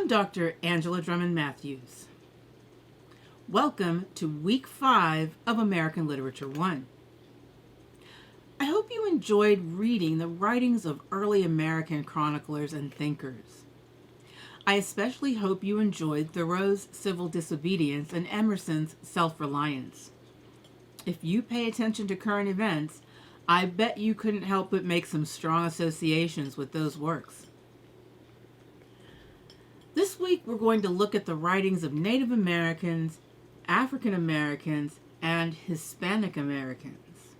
I'm Dr. Angela Drummond Matthews. Welcome to Week 5 of American Literature 1. I hope you enjoyed reading the writings of early American chroniclers and thinkers. I especially hope you enjoyed Thoreau's civil disobedience and Emerson's self-reliance. If you pay attention to current events, I bet you couldn't help but make some strong associations with those works. This week we're going to look at the writings of Native Americans, African Americans, and Hispanic Americans.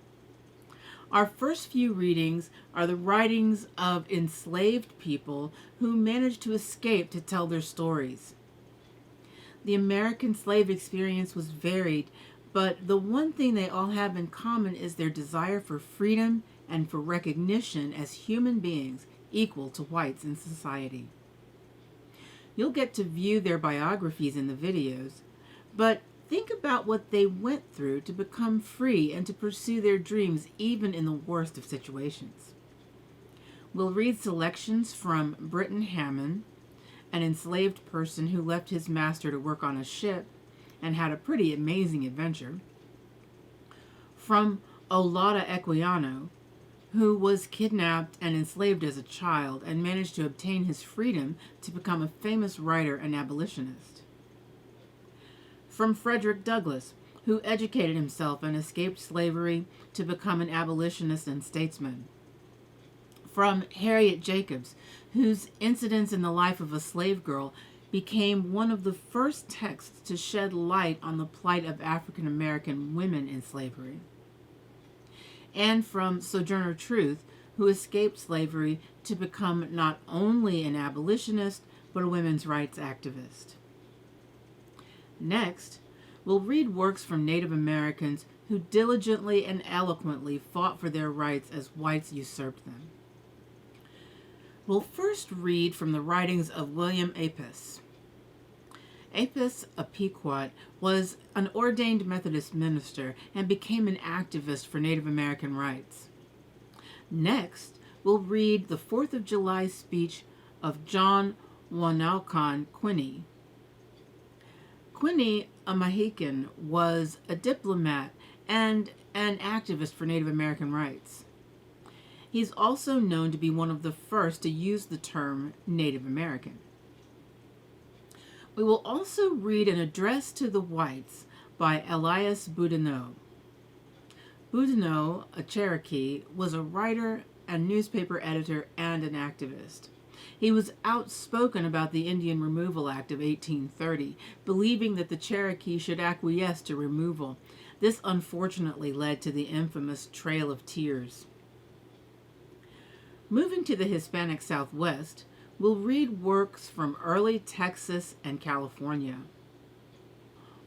Our first few readings are the writings of enslaved people who managed to escape to tell their stories. The American slave experience was varied, but the one thing they all have in common is their desire for freedom and for recognition as human beings equal to whites in society. You'll get to view their biographies in the videos, but think about what they went through to become free and to pursue their dreams even in the worst of situations. We'll read selections from Britton Hammond, an enslaved person who left his master to work on a ship and had a pretty amazing adventure, from Olaudah Equiano, who was kidnapped and enslaved as a child and managed to obtain his freedom to become a famous writer and abolitionist. From Frederick Douglass, who educated himself and escaped slavery to become an abolitionist and statesman. From Harriet Jacobs, whose incidents in the life of a slave girl became one of the first texts to shed light on the plight of African American women in slavery. And from Sojourner Truth, who escaped slavery to become not only an abolitionist, but a women's rights activist. Next, we'll read works from Native Americans who diligently and eloquently fought for their rights as whites usurped them. We'll first read from the writings of William Apess. Apess, a Pequot, was an ordained Methodist minister and became an activist for Native American rights. Next, we'll read the 4th of July speech of John Wanaucon Quinney. Quinney, a Mohican, was a diplomat and an activist for Native American rights. He's also known to be one of the first to use the term Native American. We will also read an address to the whites by Elias Boudinot. Boudinot, a Cherokee, was a writer and newspaper editor and an activist. He was outspoken about the Indian Removal Act of 1830, believing that the Cherokee should acquiesce to removal. This unfortunately led to the infamous Trail of Tears. Moving to the Hispanic Southwest, we'll read works from early Texas and California.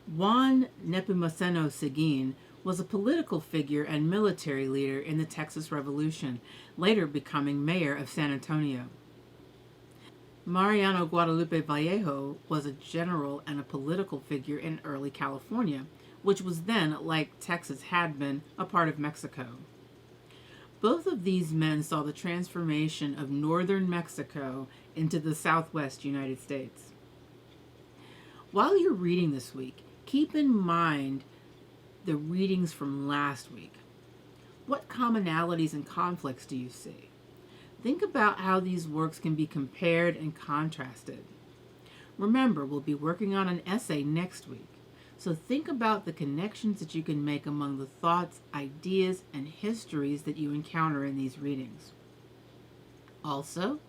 Juan Nepomuceno Seguin was a political figure and military leader in the Texas Revolution, later becoming mayor of San Antonio. Mariano Guadalupe Vallejo was a general and a political figure in early California, which was then, like Texas had been, a part of Mexico. Both of these men saw the transformation of northern Mexico into the southwest United States. While you're reading this week, keep in mind the readings from last week. What commonalities and conflicts do you see? Think about how these works can be compared and contrasted. Remember, we'll be working on an essay next week. So think about the connections that you can make among the thoughts, ideas, and histories that you encounter in these readings. Also,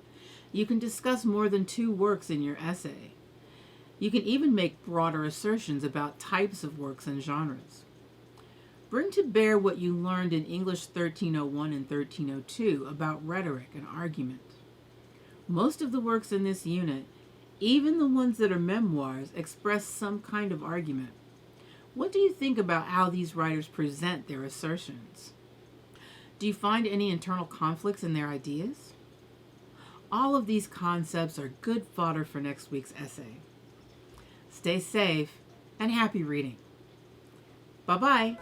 you can discuss more than 2 works in your essay. You can even make broader assertions about types of works and genres. Bring to bear what you learned in English 1301 and 1302 about rhetoric and argument. Most of the works in this unit, even the ones that are memoirs, express some kind of argument. What do you think about how these writers present their assertions? Do you find any internal conflicts in their ideas? All of these concepts are good fodder for next week's essay. Stay safe and happy reading. Bye-bye.